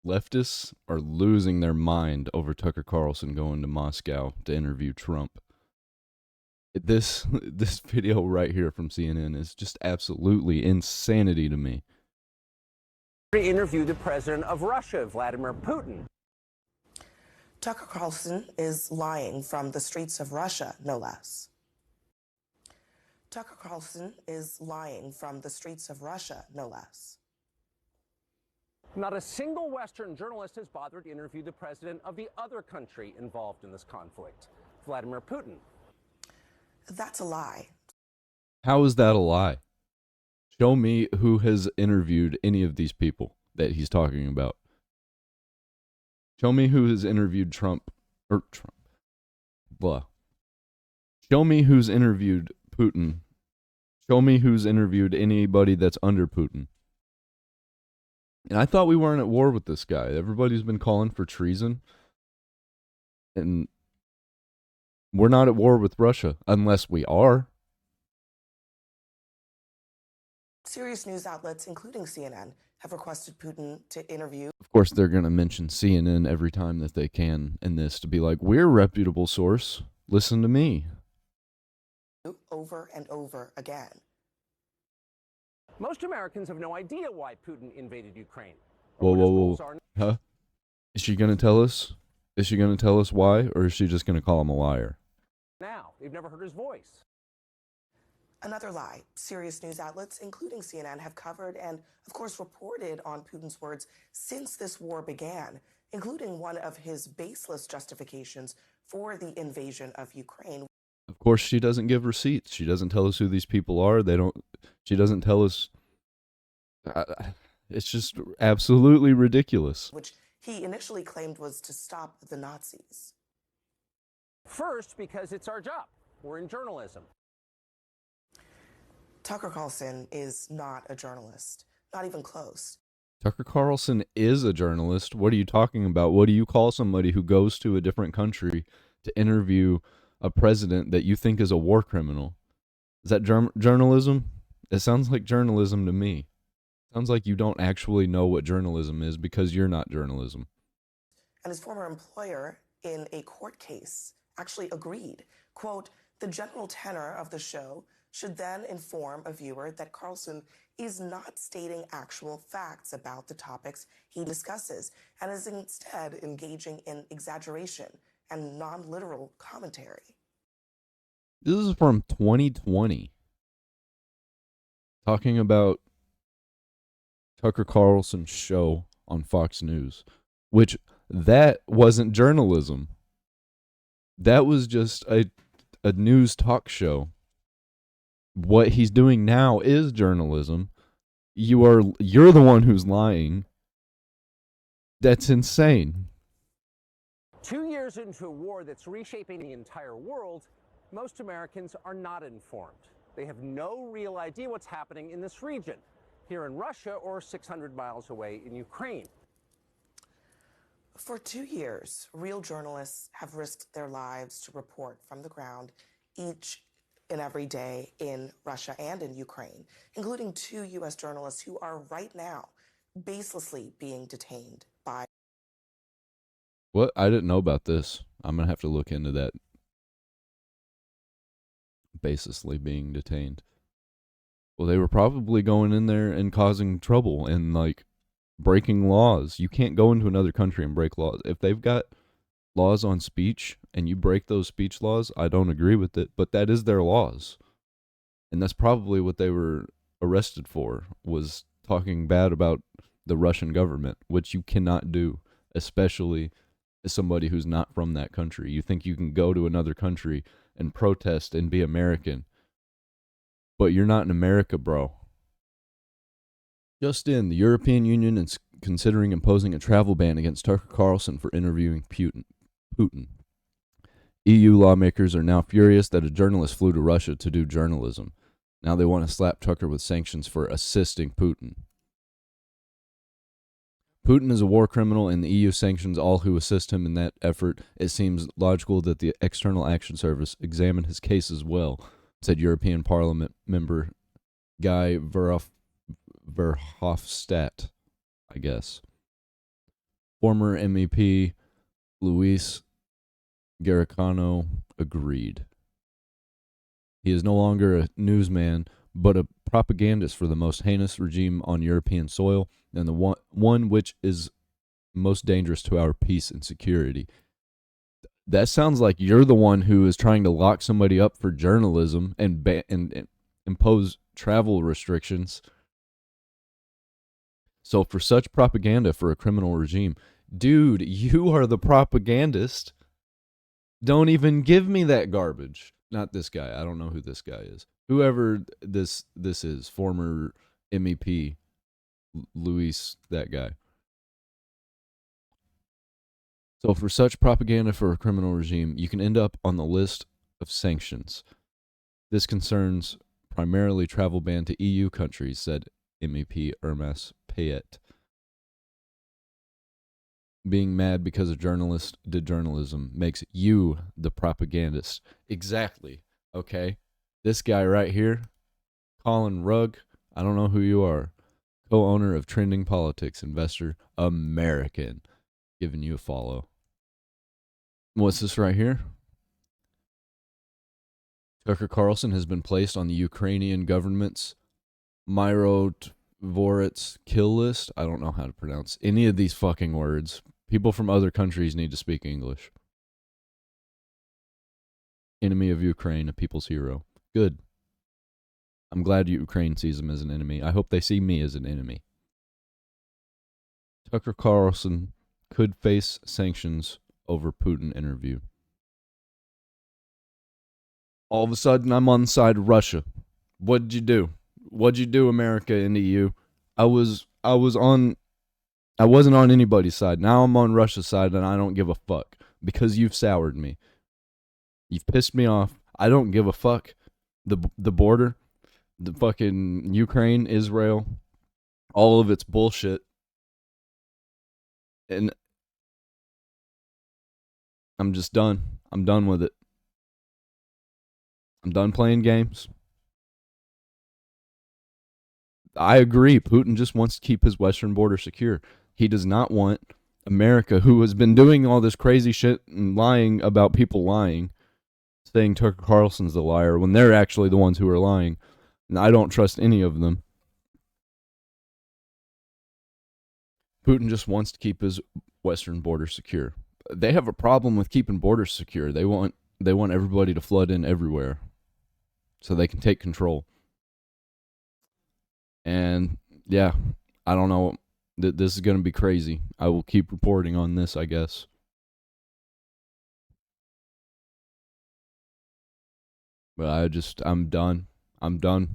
Leftists are losing their mind over Tucker Carlson going to Moscow to interview Trump. This video right here from CNN is just absolutely insanity to me. Interview the president of Russia, Vladimir Putin. Tucker Carlson is lying from the streets of Russia, no less. Tucker Carlson is lying from the streets of Russia, no less. Not a single Western journalist has bothered to interview the president of the other country involved in this conflict, Vladimir Putin. That's a lie. How is that a lie? Show me who has interviewed any of these people that he's talking about. Show me who has interviewed Trump. Blah. Show me who's interviewed Putin. Show me who's interviewed anybody that's under Putin. And I thought we weren't at war with this guy. Everybody's been calling for treason. And we're not at war with Russia, unless we are. Serious news outlets, including CNN, have requested Putin to interview. Of course, they're going to mention CNN every time that they can in this to be like, we're a reputable source. Listen to me. Over and over again. Most Americans have no idea why Putin invaded Ukraine. Whoa. Huh? Is she going to tell us? Is she going to tell us why, or is she just going to call him a liar? Now, they've never heard his voice. Another lie. Serious news outlets, including CNN, have covered and, of course, reported on Putin's words since this war began, including one of his baseless justifications for the invasion of Ukraine. Of course, she doesn't give receipts. She doesn't tell us who these people are. She doesn't tell us. It's just absolutely ridiculous. Which he initially claimed was to stop the Nazis. First, because it's our job. We're in journalism. Tucker Carlson is not a journalist, not even close. Tucker Carlson is a journalist. What are you talking about? What do you call somebody who goes to a different country to interview a president that you think is a war criminal? Is that journalism? It sounds like journalism to me. Sounds like you don't actually know what journalism is because you're not journalism. And his former employer in a court case actually agreed, quote, the general tenor of the show should then inform a viewer that Carlson is not stating actual facts about the topics he discusses and is instead engaging in exaggeration and non-literal commentary. This is from 2020. Talking about Tucker Carlson's show on Fox News, which that wasn't journalism. That was just a news talk show. What he's doing now is journalism. You're the one who's lying. That's insane. 2 years into a war that's reshaping the entire world, most Americans are not informed. They have no real idea what's happening in this region, here in Russia or 600 miles away in Ukraine. For 2 years, real journalists have risked their lives to report from the ground each and every day in Russia and in Ukraine, including 2 U.S. journalists who are right now baselessly being detained by. What? I didn't know about this. I'm going to have to look into that. Baselessly being detained. Well, they were probably going in there and causing trouble and like breaking laws. You can't go into another country and break laws. If they've got laws on speech and you break those speech laws, I don't agree with it, but that is their laws. And that's probably what they were arrested for, was talking bad about the Russian government, which you cannot do, especially as somebody who's not from that country. You think you can go to another country and protest and be American, but you're not in America, bro. Just in, the European Union is considering imposing a travel ban against Tucker Carlson for interviewing Putin. EU lawmakers are now furious that a journalist flew to Russia to do journalism. Now they want to slap Tucker with sanctions for assisting Putin. Putin is a war criminal, and the EU sanctions all who assist him in that effort. It seems logical that the External Action Service examine his case as well, said European Parliament member Guy Verhofstadt, I guess. Former MEP Luis Garicano agreed. He is no longer a newsman, but a propagandist for the most heinous regime on European soil, and the one which is most dangerous to our peace and security. That sounds like you're the one who is trying to lock somebody up for journalism and impose travel restrictions. So for such propaganda for a criminal regime, dude, you are the propagandist. Don't even give me that garbage. Not this guy. I don't know who this guy is. Whoever this is, former MEP Luis, that guy. So for such propaganda for a criminal regime, you can end up on the list of sanctions. This concerns primarily travel ban to EU countries, said MEP Hermes Payet. Being mad because a journalist did journalism makes you the propagandist. Exactly. Okay. This guy right here, Colin Rugg, I don't know who you are. Co-owner of Trending Politics, investor, American. Giving you a follow. What's this right here? Tucker Carlson has been placed on the Ukrainian government's Mirotvorets kill list. I don't know how to pronounce any of these fucking words. People from other countries need to speak English. Enemy of Ukraine, a people's hero. Good. I'm glad Ukraine sees him as an enemy. I hope they see me as an enemy. Tucker Carlson could face sanctions over Putin interview. All of a sudden, I'm on the side of Russia. What'd you do? What'd you do, America and EU? I wasn't on anybody's side. Now I'm on Russia's side, and I don't give a fuck because you've soured me. You've pissed me off. I don't give a fuck. The border, the fucking Ukraine, Israel, all of it's bullshit. And I'm just done. I'm done with it. I'm done playing games. I agree. Putin just wants to keep his western border secure. He does not want America, who has been doing all this crazy shit and lying about people lying, saying Tucker Carlson's the liar when they're actually the ones who are lying. And I don't trust any of them. Putin just wants to keep his western border secure. They have a problem with keeping borders secure. They want everybody to flood in everywhere so they can take control. And yeah, I don't know. This is going to be crazy. I will keep reporting on this, I guess. But I'm done. I'm done.